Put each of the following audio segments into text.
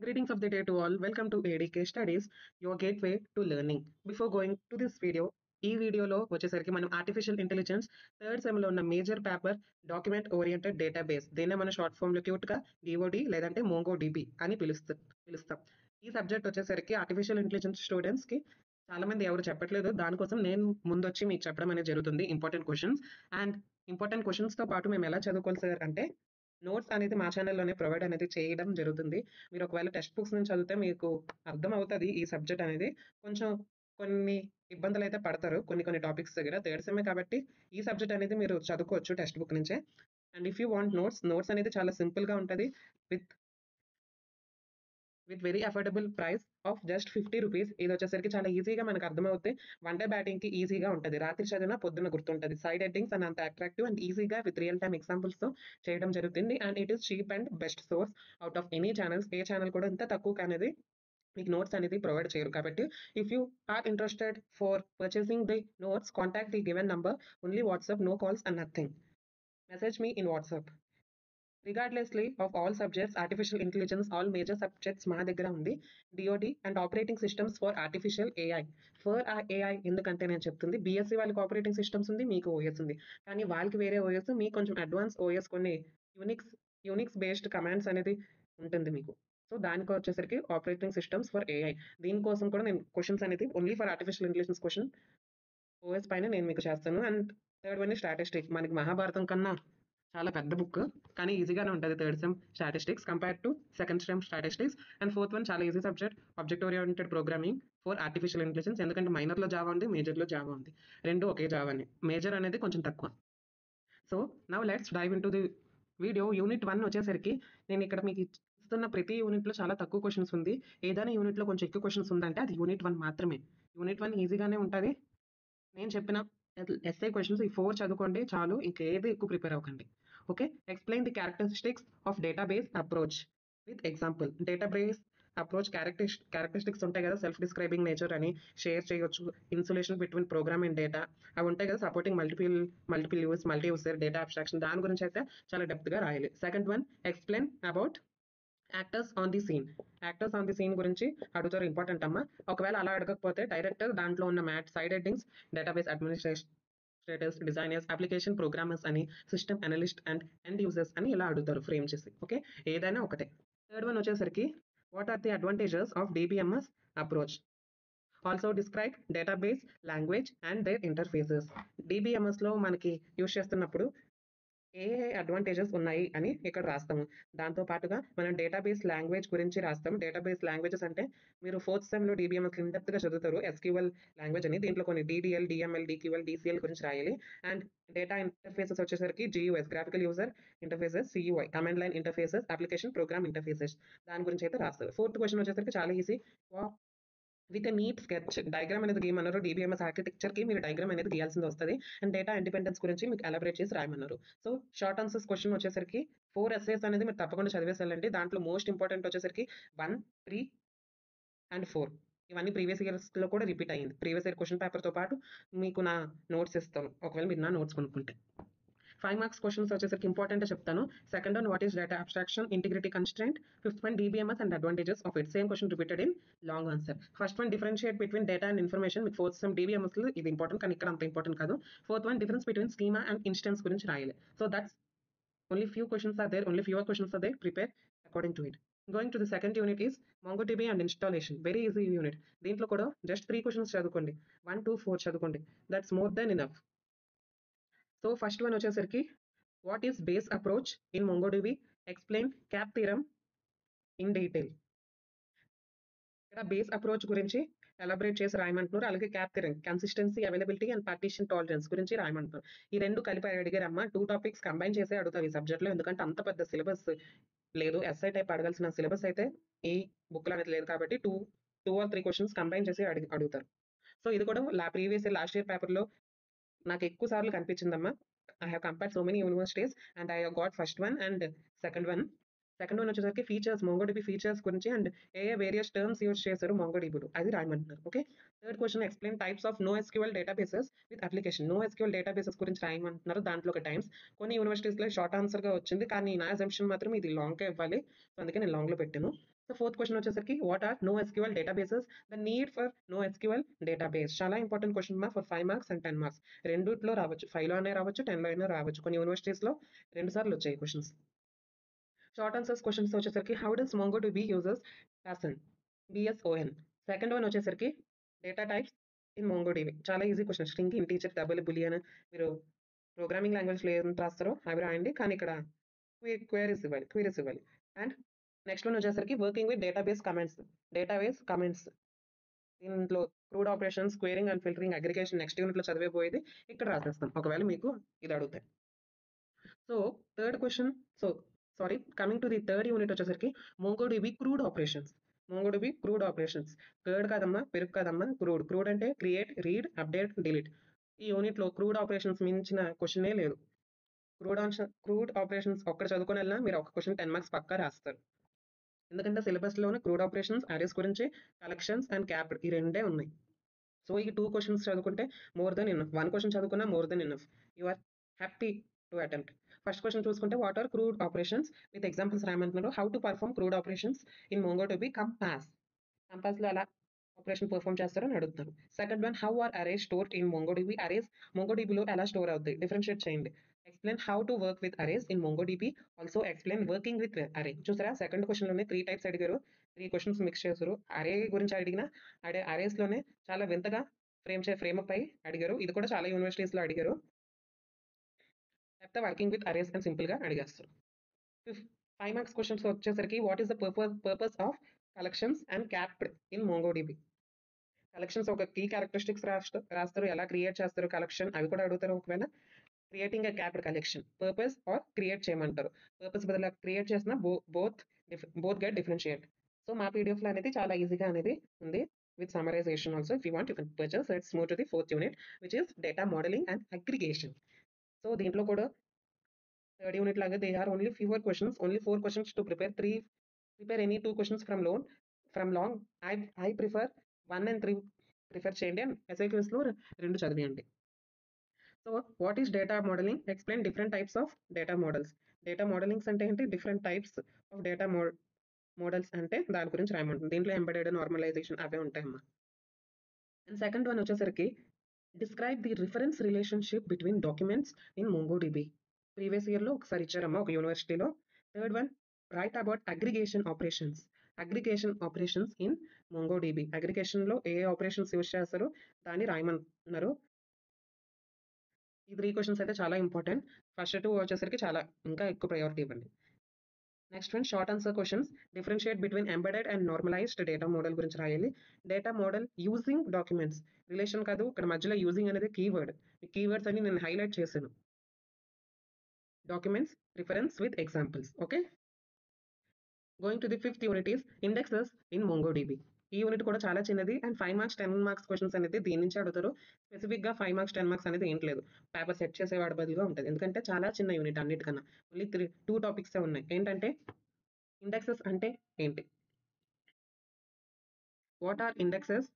Greetings of the day to all. Welcome to ADK Studies, your gateway to learning. Before going to this video, ఈ వీడియోలో వచ్చేసరికి మనం artificial intelligence third సెమ్లో ఉన్న major paper document oriented database దీన్నే మనం short ఫామ్లో క్యూట్గా DoD లేదంటే మోంగో డిబి అని పిలుస్తాం. ఈ సబ్జెక్ట్ వచ్చేసరికి ఆర్టిఫిషియల్ ఇంటెలిజెన్స్ స్టూడెంట్స్కి చాలా మంది ఎవరు చెప్పట్లేదు. దానికోసం నేను ముందొచ్చి మీకు చెప్పడం అనేది జరుగుతుంది. ఇంపార్టెంట్ క్వశ్చన్స్తో పాటు మేము ఎలా చదువుకోవాలి సార్ అంటే నోట్స్ అనేది మా ఛానల్లోనే ప్రొవైడ్ అనేది చేయడం జరుగుతుంది. మీరు ఒకవేళ టెక్స్ట్ బుక్స్ నుంచి చదివితే మీకు అర్థం అవుతుంది ఈ సబ్జెక్ట్ అనేది. కొంచెం కొన్ని ఇబ్బందులు అయితే పడతారు కొన్ని టాపిక్స్ దగ్గర. థర్డ్ సెమే కాబట్టి ఈ సబ్జెక్ట్ అనేది మీరు చదువుకోవచ్చు టెక్స్ట్ బుక్ నుంచే. And if you want notes అనేది చాలా సింపుల్గా ఉంటుంది with very affordable price of just 50 rupees. ఇది వచ్చేసరికి చాలా ఈజీగా మనకు అర్థమవుతుంది. వన్ డే బ్యాటింగ్కి ఈజీగా ఉంటుంది. రాత్రి చదివినా పొద్దున్న గుర్తుంటుంది. సైడ్ హెడ్డింగ్స్ అండ్ అంత అట్రాక్టివ్ అండ్ ఈజీగా విత్ రియల్ టైమ్ ఎగ్జాంపుల్స్తో చేయడం జరుగుతుంది. And it is cheap and best source out of any channels. A channel కూడా ఇంత తక్కువ అనేది మీకు నోట్స్ అనేది ప్రొవైడ్ చేయరు. కాబట్టి if you are interested for purchasing the notes, contact the given number. Only WhatsApp, no calls and nothing. Message me in WhatsApp. Regardlessly of all subjects, artificial intelligence all major subjects మా దగ్గర ఉంది. DOD and operating systems for artificial AI. AI ఎందుకంటే నేను చెప్తుంది BSc వాళ్ళకి operating systems ఉంది, మీకు OS ఉంది. కానీ వాళ్ళకి వేరే ఓఎస్, మీకు కొంచెం అడ్వాన్స్ ఓఎస్, కొన్ని యూనిక్స్ బేస్డ్ కమాండ్స్ అనేది ఉంటుంది మీకు. సో దానికి వచ్చేసరికి ఆపరేటింగ్ సిస్టమ్స్ ఫర్ ఏఐ. దీనికోసం కూడా నేను క్వశ్చన్స్ అనేది only for artificial intelligence question OS పైన నేను మీకు చేస్తాను. And third one statistics. మనకి మహాభారతం కన్నా చాలా పెద్ద బుక్, కానీ ఈజీగానే ఉంటుంది third sem statistics compare to second sem statistics. And fourth one చాలా easy subject, object oriented programming for artificial intelligence. ఎందుకంటే మైనర్లో జావా ఉంది, మేజర్లో జావా ఉంది. రెండు ఒకే జావానే, మేజర్ అనేది కొంచెం తక్కువ. So now let's dive in to the video. Unit 1 వచ్చేసరికి నేను ఇక్కడ మీకు ఇస్తున్న ప్రతి యూనిట్లో చాలా తక్కువ క్వశ్చన్స్ ఉంది. ఏదైనా యూనిట్లో కొంచెం ఎక్కువ క్వశ్చన్స్ ఉందంటే అది యూనిట్ 1 మాత్రమే. యూనిట్ 1 ఈజీగానే ఉంటుంది. నేను చెప్పిన ఎస్ఐ క్వశ్చన్స్ ఈ 4 చదువుకోండి చాలు, ఇంకేది ఎక్కువ ప్రిపేర్ అవ్వకండి. Okay, explain the characteristics of database approach with example. Database approach characteristics ఉంటాయి కదా, సెల్ఫ్ డిస్క్రైబింగ్ నేచర్ అని, షేర్ చేయొచ్చు, insulation between program and data, అవి ఉంటాయి కదా, supporting multiple use, multi user, data abstraction. దాని గురించి అయితే చాలా డెప్త్గా రాయాలి. Second one, explain about actors on the scene గురించి అడుగుతారు. ఇంపార్టెంట్ అమ్మా. ఒకవేళ అలా అడగకపోతే డైరెక్ట్ దాంట్లో ఉన్న side headings database administrators, designers, application programmers అని, system analyst and end users అని ఇలా అడుగుతారు ఫ్రేమ్ చేసి. ఓకే, ఏదైనా ఒకటే. థర్డ్ వన్ వచ్చేసరికి what are the advantages of DBMS approach. Also describe database language and their interfaces. డిబిఎంఎస్లో మనకి యూజ్ చేస్తున్నప్పుడు ఏ అడ్వాంటేజెస్ ఉన్నాయి అని ఇక్కడ రాస్తాము. దాంతో పాటుగా మనం డేటాబేస్ లాంగ్వేజ్ గురించి రాస్తాం. డేటాబేస్ లాంగ్వేజెస్ అంటే మీరు ఫోర్త్ సెమ్లో డిబిఎంఎస్ ఇండెప్త్గా చదువుతారు. ఎస్క్యూఎల్ లాంగ్వేజ్ అని, దీంట్లో కొన్ని డిడిఎల్, డిఎంఎల్, డిక్యూఎల్, డిసిఎల్ గురించి రాయాలి. అండ్ డేటా ఇంటర్ఫేసెస్ వచ్చేసరికి GUIs, graphical user interfaces, CUI, command line interfaces, application program interfaces, దాని గురించి అయితే రాస్తారు. ఫోర్త్ క్వశ్చన్ వచ్చేసరికి చాలా easy. With neat sketch diagram అనేది గీయమన్నారు. డిబిఎంఎస్ ఆర్కిటెక్చర్కి మీరు డయాగ్రామ్ అనేది గీయాల్సింది వస్తుంది. అండ్ డేటా ఇండిపెండెన్స్ గురించి మీకు ఎలాబరేట్ చేసి రాయమన్నారు. సో షార్ట్ ఆన్సర్స్ క్వశ్చన్ వచ్చేసరికి 4 ఎస్సేస్ అనేది మీరు తప్పకుండా చదివేసాలండి. దాంట్లో మోస్ట్ ఇంపార్టెంట్ వచ్చేసరికి 1, 3 అండ్ 4. ఇవన్నీ ప్రీవియస్ ఇయర్స్లో కూడా రిపీట్ అయ్యింది. ప్రీవియస్ ఇయర్ క్వశ్చన్ పేపర్తో పాటు మీకు నా నోట్స్ ఇస్తాను, ఒకవేళ మీరు నా నోట్స్ కొనుక్కుంటే. 5 మార్క్స్ క్వశ్చన్స్ వచ్చేసరికి ఇంపార్టెంట్ చెప్తాను. Second one, what is data abstraction, integrity constraint. Fifth one, DBMS and advantages of it. Same question repeated in long answer. First one, differentiate between data and information. మీకు fourth sem DBMS ఇది important, కానీ ఇక్కడ అంత important కాదు. Fourth one, difference between schema and instance గురించి రాయాలి. So that's only fewer questions are there. Prepare according to it. Going to the second unit is MongoDB and installation. Very easy unit. దీంట్లో కూడా just 3 questions చదువుకోండి. 1, 2, 4 చదువుకోండి. That's more than enough. So first one వచ్చేసరికి what is BASE approach in MongoDB. Explain CAP theorem in detail. ఇక్కడ BASE approach గురించి elaborate చేసి రాయమంటున్నారు. అలాగే CAP theorem, consistency, availability and partition tolerance గురించి రాయమంటున్నారు. ఈ రెండు కలిపి అడిగారమ్మా. 2 టాపిక్స్ కంబైన్ చేసి అడుగుతారు ఈ సబ్జెక్ట్లో, ఎందుకంటే అంత పెద్ద సిలబస్ లేదు. ఎస్ఐ టైప్ అడగాల్సిన సిలబస్ అయితే ఈ బుక్లో అనేది లేదు. కాబట్టి 2 or 3 క్వశ్చన్స్ కంబైన్ చేసి అడుగుతారు. సో ఇది కూడా ప్రీవియస్ లాస్ట్ ఇయర్ పేపర్లో నాకు ఎక్కువ సార్లు కనిపించిందమ్మా. I have compared so many universities and I have got first one and second one వచ్చేసరికి ఫీచర్స్, MongoDB ఫీచర్స్ గురించి and a various terms use చేశారు MongoDBలో అది రాయమంటున్నారు. Okay, third question, explain types of NoSQL databases with application. NoSQL databases గురించి రాయమంటున్నారు. దాంట్లో ఒక టైమ్స్ కొన్ని యూనివర్సిటీస్లో షార్ట్ ఆన్సర్గా వచ్చింది, కానీ నా అజంప్షన్ మాత్రం ఇది లాంగ్గా ఇవ్వాలి. సో అందుకే నేను లాంగ్లో పెట్టాను. సో ఫోర్త్ క్వశ్చన్ వచ్చేసరికి what are no SQL databases, the need for no SQL database. చాలా ఇంపార్టెంట్ క్వశ్చన్ మా ఫర్ 5 మార్క్స్ అండ్ 10 మార్క్స్ రెండిట్లో రావచ్చు, 5లో అనే రావచ్చు, 10లో అయినా రావచ్చు. కొన్ని యూనివర్సిటీస్లో 2 సార్లు వచ్చాయి క్వశ్చన్స్. షార్ట్ ఆన్సర్స్ క్వశ్చన్స్ వచ్చేసరికి how does MongoDB users BSON, BSON. Second one వచ్చేసరికి డేటా టైప్స్ ఇన్ MongoDB. చాలా easy question. String, integer, double, boolean. మీరు ప్రోగ్రామింగ్ లాంగ్వేజ్లో ఏం రాస్తారో అవి రాయండి, కానీ ఇక్కడ క్వైరీస్ ఇవ్వాలి. అండ్ నెక్స్ట్ వన్ వచ్చేసరికి వర్కింగ్ విత్ డేటాబేస్ కమెంట్స్. దీంట్లో CRUD operations, querying and filtering, aggregation next యూనిట్లో చదివేపోయేది ఇక్కడ రాసేస్తాం ఒకవేళ మీకు ఇది అడుగుతాయి. So third question, coming to the third unit వచ్చేసరికి MongoDB క్రూడ్ ఆపరేషన్స్. కర్డ్ కాదమ్మా, పెరుగు కాదమ్మా, క్రూడ్ అంటే క్రియేట్, రీడ్, అప్డేట్, డిలీట్. ఈ యూనిట్లో క్రూడ్ ఆపరేషన్స్ మించిన క్వశ్చనే లేదు. క్రూడ్ ఆపరేషన్స్ ఒక్కడ చదువుకొని వెళ్ళినా మీరు ఒక క్వశ్చన్ 10 మార్క్స్ పక్కా రాస్తారు. ఎందుకంటే సిలబస్లోనే క్రూడ్ ఆపరేషన్స్, అరేస్ గురించి, కలెక్షన్స్ అండ్ క్యాప్డ్ ఈ రెండే ఉన్నాయి. సో ఈ 2 క్వశ్చన్స్ చదువుకుంటే మోర్ దెన్ ఇనఫ్. 1 క్వశ్చన్ చదువుకున్నా more than enough. You are happy to attempt. First question చూసుకుంటే what are CRUD operations with examples రాయమంటున్నారు. How to perform CRUD operations in MongoDB కంపాస్లో ఎలా ఆపరేషన్ పర్ఫార్మ్ చేస్తారో అని అడుగుతారు. Second one, how are arrays stored in MongoDB. Arrays MongoDBలో ఎలా store అవుతాయి, డిఫరెన్షియేట్ చేయండి. Explain how to work with arrays in MongoDB. Also explain working with అరే. చూసారా, సెకండ్ క్వశ్చన్లోనే 3 టైప్స్ అడిగారు, 3 క్వశ్చన్స్ మిక్స్ చేశారు. అరే గురించి అడిగిన అరేస్లోనే చాలా వింతగా ఫ్రేమప్ అయి అడిగారు. ఇది కూడా చాలా యూనివర్సిటీస్లో అడిగారు. లేకపోతే వర్కింగ్ విత్ అరేస్ అని సింపుల్గా అడిగేస్తారు. 5 మార్క్స్ క్వశ్చన్స్ వచ్చేసరికి what is the purpose of collections and capped in MongoDB. Collections ఒక కీ క్యారెక్టరిస్టిక్స్ రాస్తారు, ఎలా క్రియేట్ చేస్తారు కలెక్షన్ అవి కూడా అడుగుతారు. ఒకవేళ creating a capped collection, purpose are create చేయమంటారు. పర్పస్ బదులు క్రియేట్ చేసిన బోత్ గెట్ డిఫరెన్షియేట్. సో మా పీడిఎఫ్లో అనేది చాలా ఈజీగా అనేది ఉంది with summarisation also. If you want you can purchase. Let's move to the fourth unit which is data modeling and aggregation. So దీంట్లో కూడా థర్డ్ యూనిట్ లాగా they are only 4 questions to prepare any 2 questions from long. I prefer 1 and 3 prefer చేయండి and ఎస్ఐక్యూస్లో 2 చదివేయండి. So what is data modeling? Explain different types of data models. Data modelings అంటే ఏంటి, different types of data models అంటే దాని గురించి రాయమంటుంది. దీంట్లో ఎంబెడెడ్, నార్మలైజేషన్ అవే ఉంటాయమ్మా. అండ్ సెకండ్ వన్ వచ్చేసరికి describe the reference relationship between documents in MongoDB. Previous ఇయర్లో ఒకసారి ఇచ్చారమ్మా ఒక యూనివర్సిటీలో. Third one, write about aggregation operations in MongoDB. అగ్రిగేషన్లో ఏ ఆపరేషన్స్ యూజ్ చేస్తారో దాన్ని రాయమన్నారు. ఈ 3 క్వశ్చన్స్ అయితే చాలా ఇంపార్టెంట్. ఫస్ట్ 2 వచ్చేసరికి చాలా ఇంకా ఎక్కువ ప్రయారిటీ ఇవ్వండి. Next one, short answer questions. Differentiate between embedded and normalised data model గురించి రాయాలి. Data model using documents, relation కాదు ఇక్కడ మధ్యలో యూజింగ్ అనేది కీవర్డ్. ఈ కీవర్డ్స్ అని నేను హైలైట్ చేశాను. Documents, reference with examples. Okay, going to the fifth unit is indexes in MongoDB. ఈ యూనిట్ కూడా చాలా చిన్నది అండ్ 5 మార్క్స్ 10 మార్క్స్ క్వశ్చన్స్ అనేది దీని నుంచి అడుగుతారు. స్పెసిఫిక్గా 5 మార్క్స్ 10 మార్క్స్ అనేది ఏం లేదు, పేపర్ సెట్ చేసేవాడి బదులుగా ఉంటుంది. ఎందుకంటే చాలా చిన్న యూనిట్ అన్నిటికన్నా. ఓన్లీ 2 టాపిక్సే ఉన్నాయి. ఏంటంటే ఇండెక్సెస్ అంటే ఏంటి, what are indexes,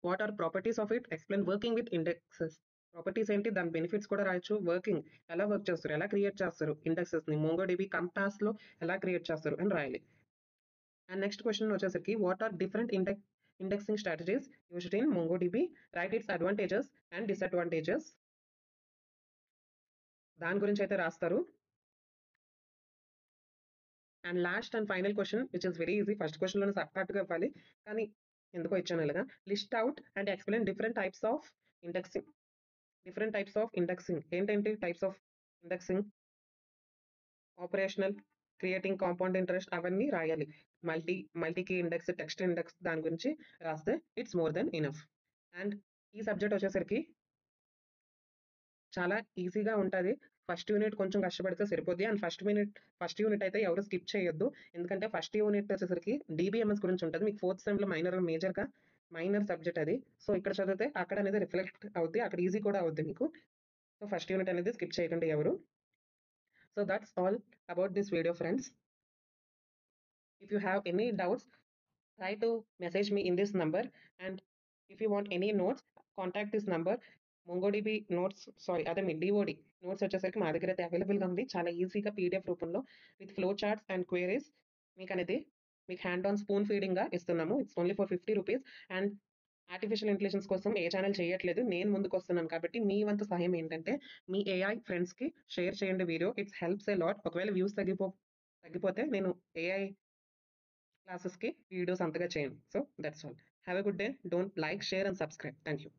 what are properties of it, explain working with indexes. Properties ఏంటి, దాని బెనిఫిట్స్ కూడా రాయొచ్చు. వర్కింగ్ ఎలా వర్క్ చేస్తారు, ఎలా క్రియేట్ చేస్తారు ఇండెక్సెస్ని MongoDB కంపాస్లో ఎలా క్రియేట్ చేస్తారు అని రాయాలి. అండ్ నెక్స్ట్ క్వశ్చన్ వచ్చేసరికి what are different indexing strategies used in MongoDB, write its advantages and disadvantages. దాని గురించి అయితే రాస్తారు. And last and final question which is very easy. First క్వశ్చన్లోనే సబ్కాట్గా ఇవ్వాలి కానీ ఎందుకో ఇచ్చాను ఇలాగా. List out and explain different types of indexing. ఏంటంటే types of indexing, operational, creating, compound interest అవన్నీ రాయాలి. మల్టీకీ ఇండెక్స్, టెక్స్ట్ ఇండెక్స్ దాని గురించి రాస్తే it's more than enough. And ఈ సబ్జెక్ట్ వచ్చేసరికి చాలా ఈజీగా ఉంటుంది. ఫస్ట్ యూనిట్ కొంచెం కష్టపడితే సరిపోద్ది. అండ్ ఫస్ట్ యూనిట్ అయితే ఎవరు స్కిప్ చేయొద్దు. ఎందుకంటే ఫస్ట్ యూనిట్ వచ్చేసరికి DBMS గురించి ఉంటుంది. మీకు 4th సెమ్లో మైనర్ సబ్జెక్ట్ అది. సో ఇక్కడ చదివితే అక్కడ అనేది రిఫ్లెక్ట్ అవుద్ది, అక్కడ ఈజీ కూడా అవుద్ది మీకు. సో ఫస్ట్ యూనిట్ అనేది స్కిప్ చేయకండి ఎవరు. So that's all about this video, friends. If you have any doubts, try to message me in this number, and if you want any notes, contact this number. MongoDB notes, అదే మీ DOD notes వచ్చేసరికి మా దగ్గర అయితే అవైలబుల్గా ఉంది. చాలా ఈజీగా PDF రూపంలో with flow charts and queries మీకు అనేది మీకు హ్యాండ్ ఆన్ స్పూన్ ఫీడింగ్‌గా ఇస్తున్నాము. It's only for 50 rupees. And artificial intelligence కోసం ఏ ఛానెల్ చేయట్లేదు. నేను ముందుకొస్తున్నాను కాబట్టి మీ వంతు సహాయం ఏంటంటే మీ ఏఐ ఫ్రెండ్స్‌కి షేర్ చేయండి video. It's helps a lot. ఒకవేళ వ్యూస్ తగ్గిపోతే నేను ఏఐ క్లాసెస్‌కి వీడియోస్ అంతగా చేయను. So that's all. Have a good day. Don't like, share and subscribe. Thank you.